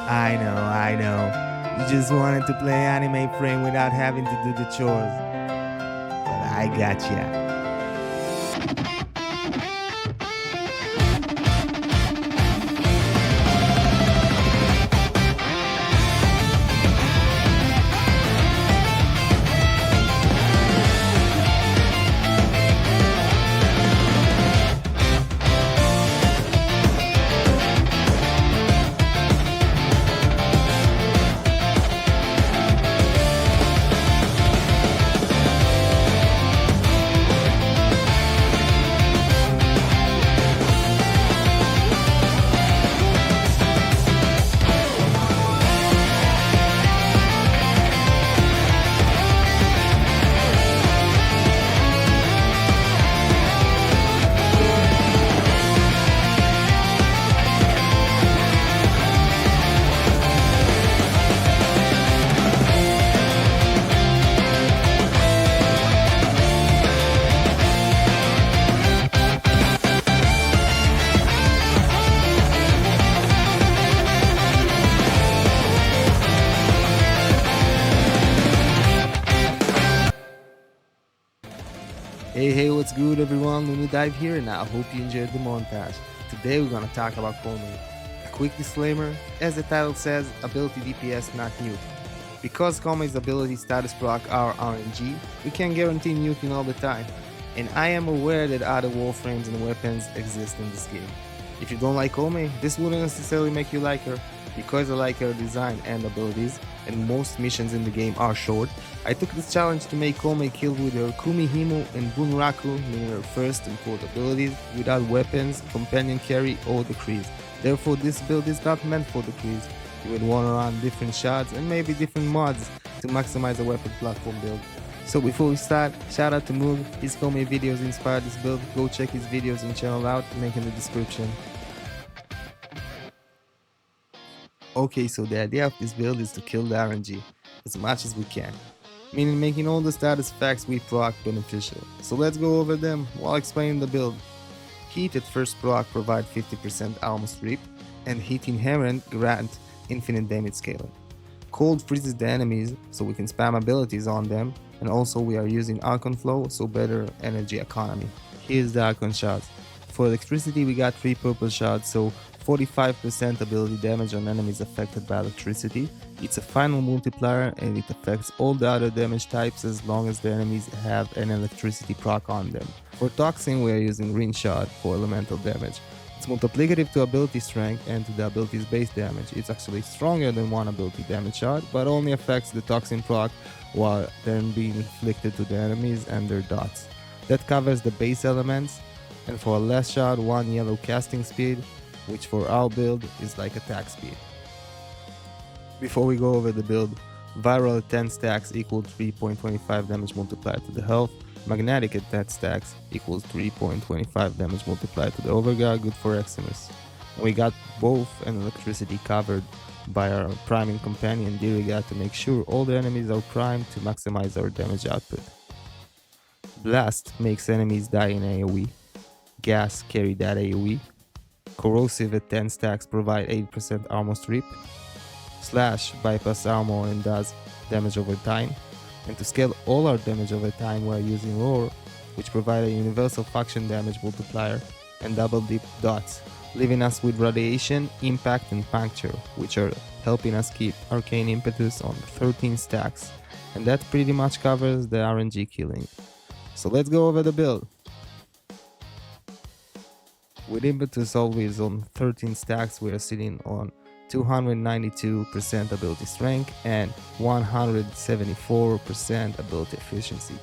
I know. You just wanted to play anime frame without having to do the chores. But I gotcha. Hey, what's good everyone? Lunu Dive here and I hope you enjoyed the montage. Today we're gonna talk about Koumei. A quick disclaimer, as the title says, ability DPS not nuke. Because Koumei's ability status proc are RNG, we can't guarantee nuking all the time. And I am aware that other warframes and weapons exist in this game. If you don't like Koumei, this wouldn't necessarily make you like her. Because I like her design and abilities, and most missions in the game are short, I took this challenge to make Koumei kill with her Koumei and Bunraku, meaning her first and fourth abilities, without weapons, companion carry, or decrease. Therefore, this build is not meant for decrease. You would want to run different shots and maybe different mods to maximize a weapon platform build. So before we start, shout out to Moug, his Koumei videos inspired this build. Go check his videos and channel out, link in the description. Okay, so the idea of this build is to kill the RNG as much as we can, meaning making all the status effects we proc beneficial. So let's go over them while explaining the build. Heat at first proc provide 50% armor strip, and Heat Inherent grant infinite damage scaling. Cold freezes the enemies so we can spam abilities on them, and also we are using Archon flow, so better energy economy. Here's the Archon Shards. For electricity we got 3 purple shards, so 45% ability damage on enemies affected by electricity. It's a final multiplier and it affects all the other damage types as long as the enemies have an electricity proc on them. For Toxin we are using green shard for elemental damage. It's multiplicative to ability strength and to the ability's base damage. It's actually stronger than one ability damage shard, but only affects the Toxin proc while then being inflicted to the enemies and their dots. That covers the base elements, and for a less shard, 1 yellow casting speed, which for our build is like attack speed. Before we go over the build, viral at 10 stacks equals 3.25 damage multiplied to the health, magnetic at 10 stacks equals 3.25 damage multiplied to the overguard, good for Eximus. And we got both and electricity covered by our priming companion Diriga to make sure all the enemies are primed to maximize our damage output. Blast makes enemies die in AoE, gas carry that AoE, corrosive at 10 stacks provide 8% armor strip, slash bypass armor and does damage over time, and to scale all our damage over time we are using roar, which provide a universal faction damage multiplier and double dip dots, leaving us with radiation, impact and puncture, which are helping us keep arcane impetus on 13 stacks, and that pretty much covers the RNG killing. So let's go over the build. With impetus always on 13 stacks, we are sitting on 292% ability strength and 174% ability efficiency.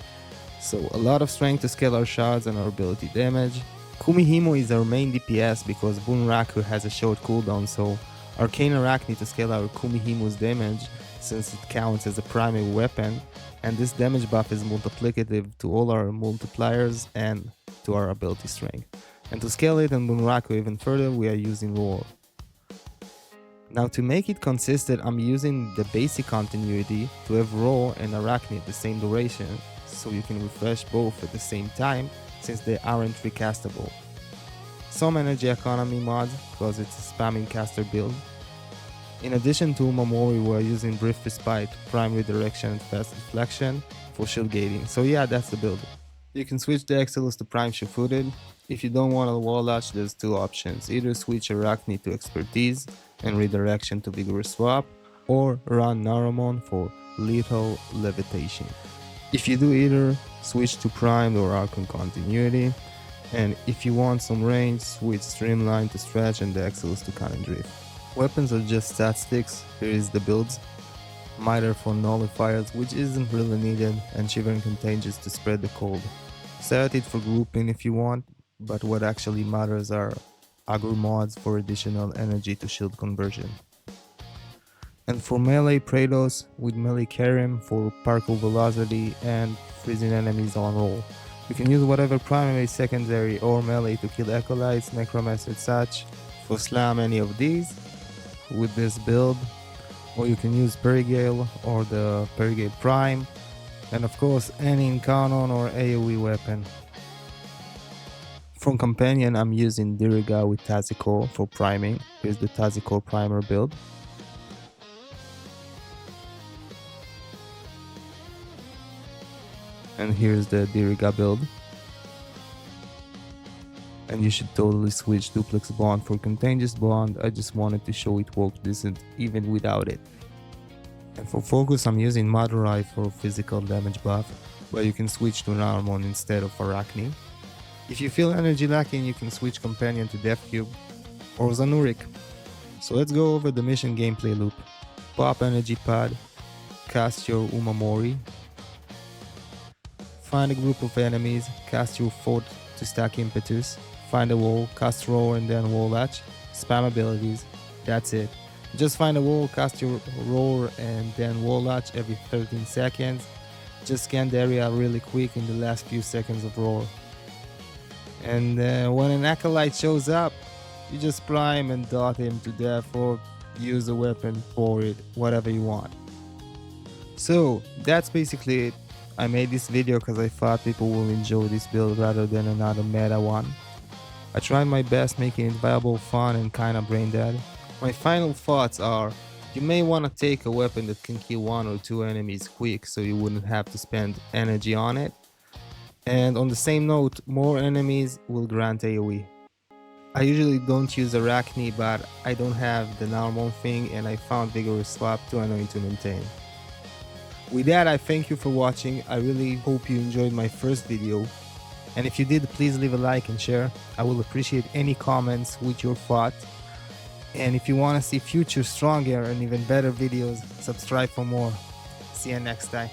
So a lot of strength to scale our shards and our ability damage. Koumei is our main DPS because Bunraku has a short cooldown, so Arcane Arachne to scale our Koumei's damage since it counts as a primary weapon, and this damage buff is multiplicative to all our multipliers and to our ability strength. And to scale it and Bunraku even further, we are using Roar. Now to make it consistent, I'm using the basic continuity to have Roar and Arachne at the same duration, so you can refresh both at the same time since they aren't recastable. Some energy economy mods because it's a spamming caster build. In addition to Umamori, we're using Brief Respite, Prime Redirection and Fast Deflection for shield gating. So yeah, that's the build. You can switch the Excellus to Prime Sure-Footed. If you don't want a Wall Latch, there's two options. Either switch Arachne to Expertise and Redirection to Vigorous Swap, or run Naramon for Lethal Levitation. If you do either, switch to Primed or Archon Continuity, and if you want some range, switch Streamline to Stretch and the Excellus to Cannon Drift. Weapons are just stat sticks. Here is the builds. Miter for nullifiers, which isn't really needed, and Shivering Contagious to spread the cold. Set it for grouping if you want, but what actually matters are aggro mods for additional energy to shield conversion. And for melee Praetos with melee Karim for parkour velocity and freezing enemies on roll. You can use whatever primary, secondary or melee to kill acolytes, necromancer, such for slam any of these with this build, or you can use Perigale or the Perigale Prime, and of course any Incarnon or AoE weapon. From companion, I'm using Diriga with Tazikor for priming. Here's the Tazikor primer build. And here's the Diriga build. And you should totally switch Duplex Bond for Contagious Bond. I just wanted to show it worked decent even without it. And for focus, I'm using Madurai for physical damage buff, but you can switch to Naramon instead of Arachne. If you feel energy lacking, you can switch Companion to Death Cube or Zanurik. So let's go over the mission gameplay loop. Pop Energy Pad, cast your Umamori, find a group of enemies, cast your Fort to stack Impetus, find a wall, cast Roar and then Wall Latch, spam abilities, that's it. Just find a wall, cast your Roar and then Wall Latch every 13 seconds. Just scan the area really quick in the last few seconds of Roar. And when an acolyte shows up, you just prime and dot him to death or use a weapon for it, whatever you want. So that's basically it. I made this video because I thought people will enjoy this build rather than another meta one. I tried my best making it viable, fun and kinda brain dead. My final thoughts are, you may want to take a weapon that can kill one or two enemies quick so you wouldn't have to spend energy on it. And on the same note, more enemies will grant AoE. I usually don't use Arachne, but I don't have the Naramon thing and I found Vigorous Swap too annoying to maintain. With that, I thank you for watching. I really hope you enjoyed my first video. And if you did, please leave a like and share. I will appreciate any comments with your thoughts. And if you want to see future stronger and even better videos, subscribe for more. See you next time.